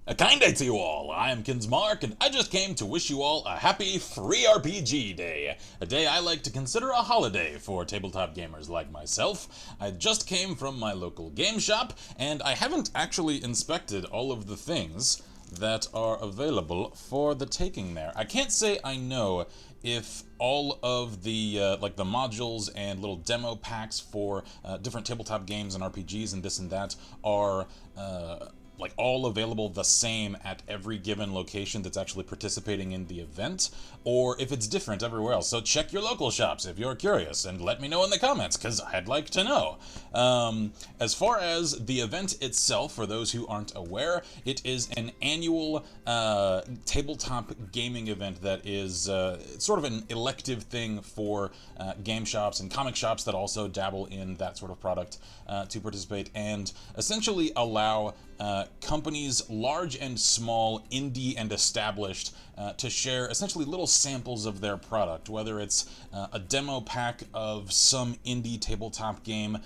A kind day to you all. I am Kinsmark, and I just came to wish you all a happy free RPG day. A day I like to consider a holiday for tabletop gamers like myself. I just came from my local game shop, and I haven't actually inspected all of the things that are available for the taking there. I can't say I know if all of the like the modules and little demo packs for different tabletop games and RPGs and this and that are like all available the same at every given location that's actually participating in the event, or if it's different everywhere else. So check your local shops if you're curious, and let me know in the comments, because I'd like to know. As far as the event itself, for those who aren't aware, it is an annual tabletop gaming event that is sort of an elective thing for game shops and comic shops that also dabble in that sort of product to participate and essentially allow companies large and small, indie and established, to share essentially little samples of their product, whether it's a demo pack of some indie tabletop game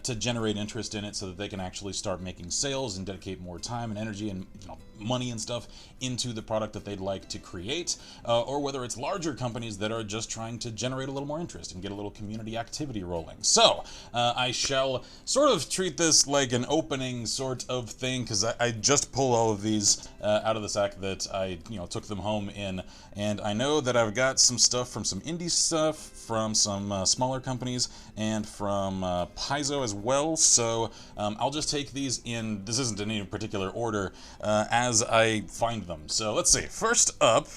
to generate interest in it so that they can actually start making sales and dedicate more time and energy and money and stuff into the product that they'd like to create, or whether it's larger companies that are just trying to generate a little more interest and get a little community activity rolling. So I shall sort of treat this like an opening sort of thing, because I just pulled all of these out of the sack that I took them home in, and I know that I've got some stuff from some indie stuff, from some smaller companies, and from Paizo as well, so I'll just take these in, this isn't in any particular order, as I find them. So let's see, first up,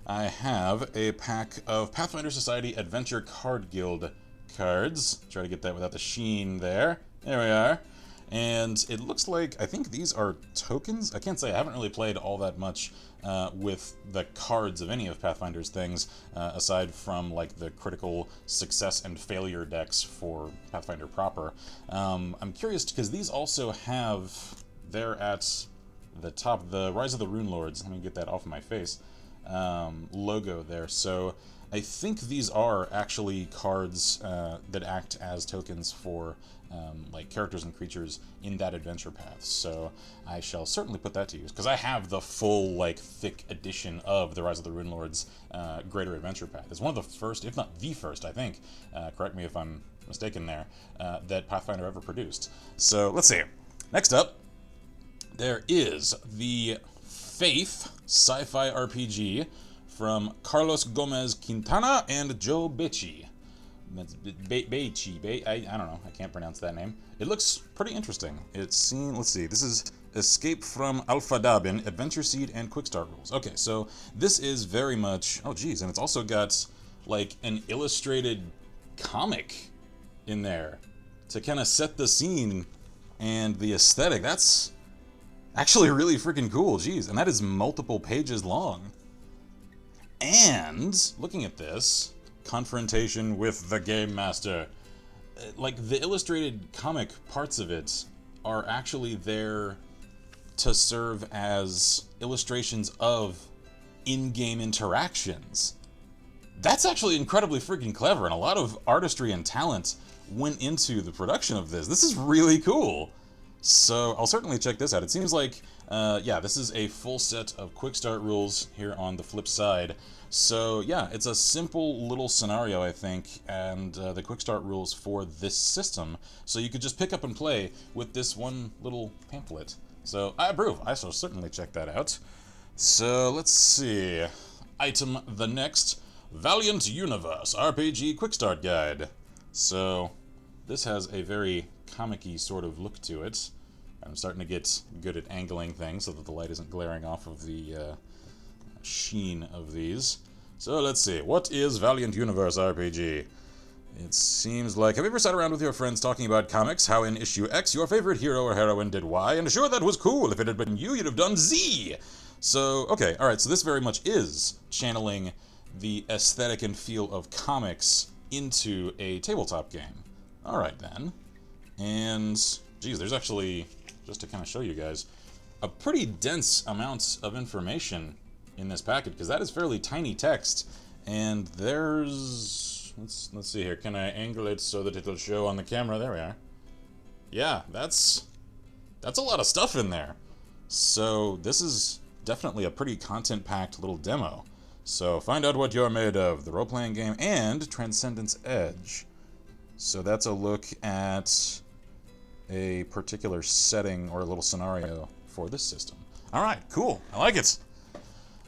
I have a pack of Pathfinder Society Adventure Card Guild cards. Try to get that without the sheen there. There we are. And it looks like, I think these are tokens? I can't say, I haven't really played all that much with the cards of any of Pathfinder's things, aside from like the critical success and failure decks for Pathfinder proper. I'm curious, because these also have, there at the top, the Rise of the Rune Lords, let me get that off of my face, logo there. So I think these are actually cards that act as tokens for like characters and creatures in that adventure path. So I shall certainly put that to use, because I have the full, like, thick edition of the Rise of the Rune Lords Greater Adventure Path. It's one of the first, if not the first, I think, correct me if I'm mistaken there, that Pathfinder ever produced. So let's see. Next up, there is the Faith sci-fi RPG from Carlos Gomez Quintana and Joe Becci. I don't know, I can't pronounce that name. It looks pretty interesting. It's seen, let's see, this is Escape from Alpha Dabin, Adventure Seed, and Quick Start Rules. Okay, so this is very much, oh geez, and it's also got like an illustrated comic in there to kind of set the scene and the aesthetic. That's actually really freaking cool, geez, and that is multiple pages long. And looking at this, confrontation with the Game Master. Like, the illustrated comic parts of it are actually there to serve as illustrations of in-game interactions. That's actually incredibly freaking clever, and a lot of artistry and talent went into the production of this. This is really cool. So I'll certainly check this out. It seems like, yeah, this is a full set of quick start rules here on the flip side. So yeah, it's a simple little scenario, I think, and the quick start rules for this system. So you could just pick up and play with this one little pamphlet. So I approve. I shall certainly check that out. So let's see. Item the next, Valiant Universe RPG Quick Start Guide. So this has a very comic-y sort of look to it. I'm starting to get good at angling things so that the light isn't glaring off of the sheen of these. So let's see, what is Valiant Universe RPG? It seems like, have you ever sat around with your friends talking about comics, how in issue X your favorite hero or heroine did Y, and sure, that was cool, if it had been you, you'd have done Z! So, okay, alright, so this very much is channeling the aesthetic and feel of comics into a tabletop game. Alright then. And, geez, there's actually, just to kind of show you guys, a pretty dense amount of information in this packet, because that is fairly tiny text, and there's, let's see here, can I angle it so that it'll show on the camera? There we are. Yeah, that's a lot of stuff in there. So this is definitely a pretty content-packed little demo. So find out what you're made of, the role-playing game, and Transcendence Edge. So that's a look at a particular setting or a little scenario for this system. All right, cool. I like it.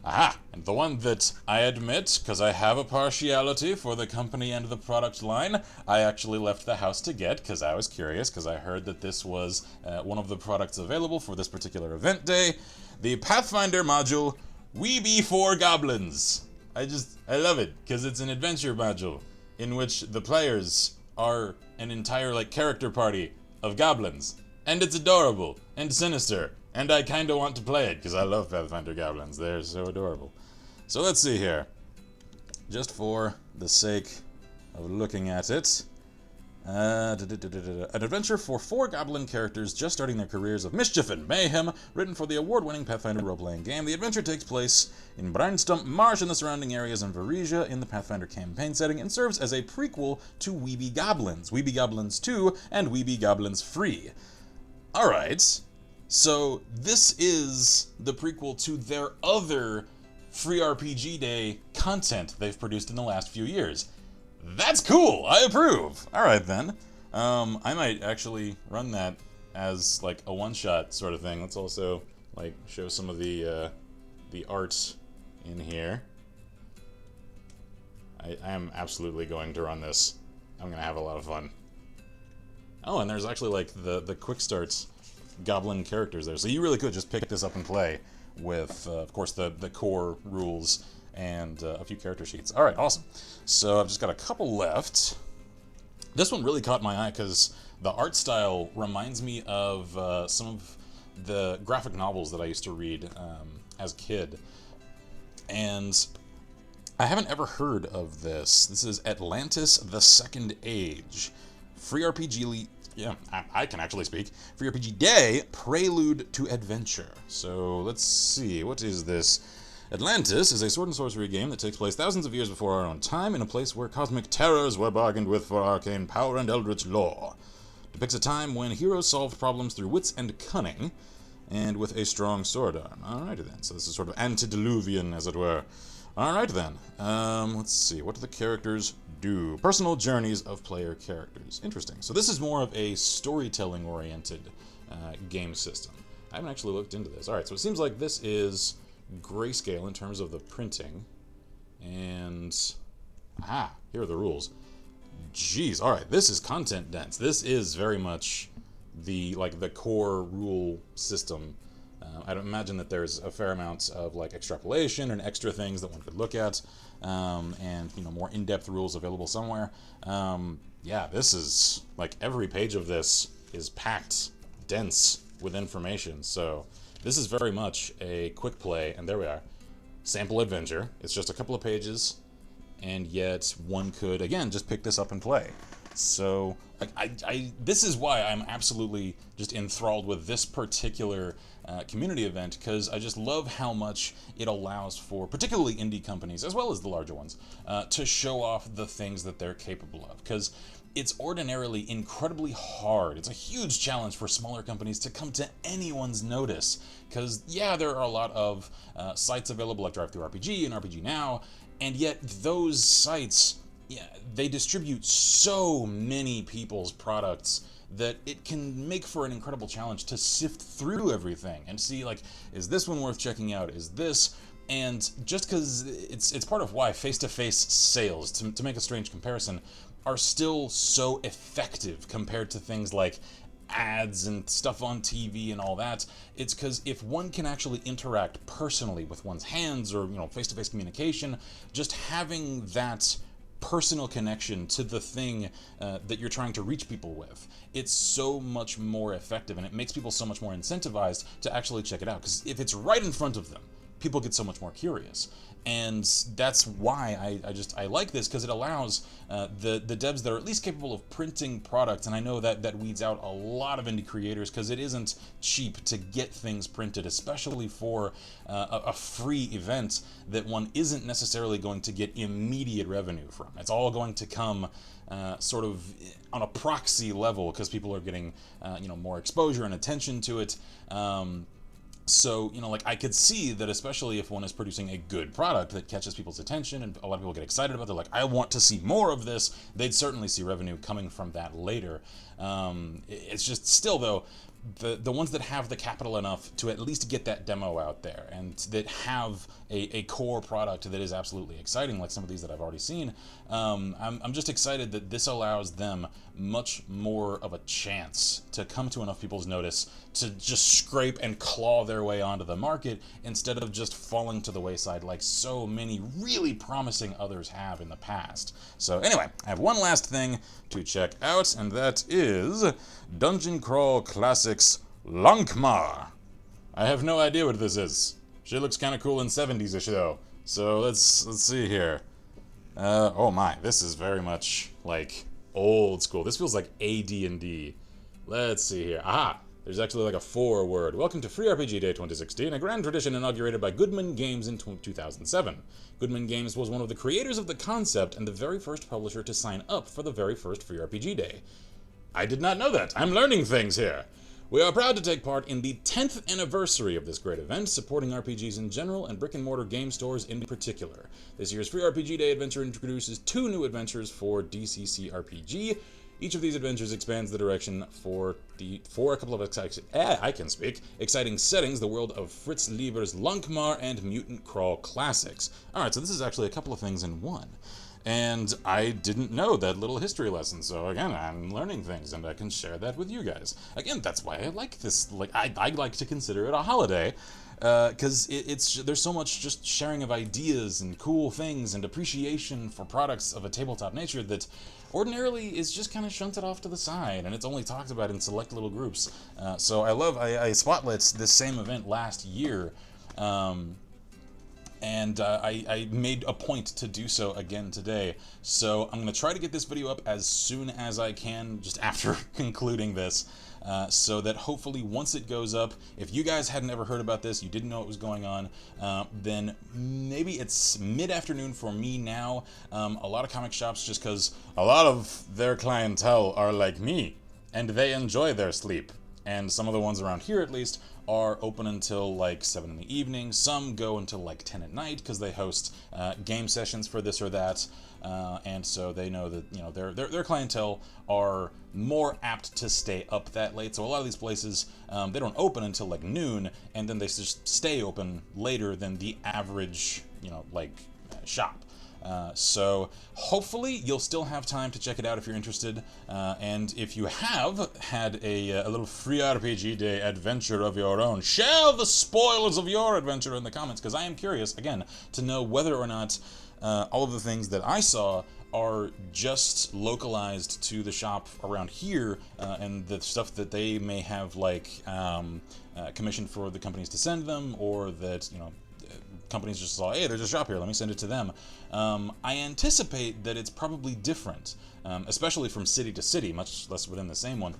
Aha! And the one that I admit, because I have a partiality for the company and the product line, I actually left the house to get, because I was curious, because I heard that this was one of the products available for this particular event day. The Pathfinder module, We Be Four Goblins. I love it, because it's an adventure module in which the players are an entire, character party of goblins. And it's adorable and sinister. And I kinda want to play it, because I love Pathfinder goblins. They're so adorable. So let's see here. Just for the sake of looking at it. An adventure for 4 goblin characters just starting their careers of mischief and mayhem, written for the award-winning Pathfinder role-playing game. The adventure takes place in Brinestump Marsh and the surrounding areas in Varesia in the Pathfinder campaign setting, and serves as a prequel to Weeby Goblins, Weeby Goblins 2, and Weeby Goblins Free. Alright. So this is the prequel to their other Free RPG Day content they've produced in the last few years. That's cool! I approve! Alright then. I might actually run that as a one-shot sort of thing. Let's also show some of the art in here. I am absolutely going to run this. I'm gonna have a lot of fun. Oh, and there's actually the quick starts goblin characters there. So you really could just pick this up and play with, of course, the core rules and a few character sheets. All right, awesome. So I've just got a couple left. This one really caught my eye because the art style reminds me of some of the graphic novels that I used to read as a kid. And I haven't ever heard of this. This is Atlantis: The Second Age. Free RPG... Yeah, I can actually speak. Free RPG Day, Prelude to Adventure. So, let's see, what is this? Atlantis is a sword and sorcery game that takes place thousands of years before our own time in a place where cosmic terrors were bargained with for arcane power and eldritch lore. Depicts a time when heroes solved problems through wits and cunning, and with a strong sword arm. Alrighty then, so this is sort of antediluvian, as it were. Alright then, let's see, what do the characters do? Personal journeys of player characters. Interesting. So this is more of a storytelling-oriented game system. I haven't actually looked into this. Alright, so it seems like this is grayscale in terms of the printing. And... here are the rules. Jeez, alright, this is content dense. This is very much the core rule system. I don't imagine that there's a fair amount of extrapolation and extra things that one could look at, and more in-depth rules available somewhere. Yeah, this is every page of this is packed dense with information. So this is very much a quick play, and there we are. Sample adventure. It's just a couple of pages, and yet one could again just pick this up and play. So this is why I'm absolutely just enthralled with this particular community event, because I just love how much it allows for particularly indie companies, as well as the larger ones, to show off the things that they're capable of. Because it's ordinarily incredibly hard. It's a huge challenge for smaller companies to come to anyone's notice. Because, yeah, there are a lot of sites available like DriveThruRPG and RPG Now, and yet those sites... yeah, they distribute so many people's products that it can make for an incredible challenge to sift through everything and see, is this one worth checking out? Is this? And just because it's part of why face-to-face sales, to make a strange comparison, are still so effective compared to things like ads and stuff on TV and all that. It's because if one can actually interact personally with one's hands, or face-to-face communication, just having that personal connection to the thing that you're trying to reach people with, it's so much more effective, and it makes people so much more incentivized to actually check it out, because if it's right in front of them, people get so much more curious. And that's why I like this, because it allows the devs that are at least capable of printing products, and I know that weeds out a lot of indie creators, because it isn't cheap to get things printed, especially for a free event that one isn't necessarily going to get immediate revenue from. It's all going to come sort of on a proxy level, because people are getting more exposure and attention to it. So, like, I could see that, especially if one is producing a good product that catches people's attention and a lot of people get excited about it, they're like, I want to see more of this, they'd certainly see revenue coming from that later. It's just still, though, the ones that have the capital enough to at least get that demo out there and that have a core product that is absolutely exciting, like some of these that I've already seen, I'm just excited that this allows them much more of a chance to come to enough people's notice to just scrape and claw their way onto the market instead of just falling to the wayside like so many really promising others have in the past. So anyway, I have one last thing to check out, and that is Dungeon Crawl Classics Lankmar. I have no idea what this is. She looks kind of cool and 70s-ish though. So let's see here. Oh my, this is very much like old school. This feels like AD&D. Let's see here. Aha! There's actually like a foreword. Welcome to Free RPG Day 2016, a grand tradition inaugurated by Goodman Games in 2007. Goodman Games was one of the creators of the concept and the very first publisher to sign up for the very first Free RPG Day. I did not know that. I'm learning things here. We are proud to take part in the 10th anniversary of this great event, supporting RPGs in general and brick-and-mortar game stores in particular. This year's Free RPG Day adventure introduces 2 new adventures for DCC RPG. Each of these adventures expands the direction for a couple of exciting settings, the world of Fritz Lieber's Lankmar and Mutant Crawl Classics. Alright, so this is actually a couple of things in one. And I didn't know that little history lesson, so again, I'm learning things, and I can share that with you guys. Again, that's why I like this. Like, I like to consider it a holiday, because there's so much just sharing of ideas and cool things and appreciation for products of a tabletop nature that ordinarily is just kind of shunted off to the side, and it's only talked about in select little groups. So I spotlit this same event last year, and I made a point to do so again today. So I'm going to try to get this video up as soon as I can, just after concluding this, so that hopefully once it goes up, if you guys hadn't ever heard about this, you didn't know what was going on, then maybe it's mid-afternoon for me now. A lot of comic shops, just because a lot of their clientele are like me, and they enjoy their sleep. And some of the ones around here, at least, are open until like 7 in the evening. Some go until like 10 at night because they host game sessions for this or that, and so they know that their clientele are more apt to stay up that late. So a lot of these places, they don't open until like noon, and then they just stay open later than the average shop. So hopefully you'll still have time to check it out if you're interested, and if you have had a little Free RPG Day adventure of your own, share the spoilers of your adventure in the comments, because I am curious, again, to know whether or not all of the things that I saw are just localized to the shop around here, and the stuff that they may have commissioned for the companies to send them, or that companies just saw, hey, there's a shop here, let me send it to them. I anticipate that it's probably different, especially from city to city, much less within the same one.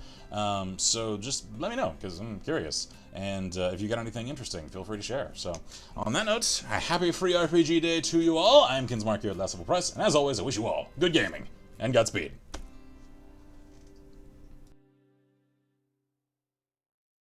So just let me know, because I'm curious. And if you got anything interesting, feel free to share. So on that note, a happy Free RPG Day to you all. I'm Kinsmark here at Last Level Press, and as always, I wish you all good gaming and Godspeed.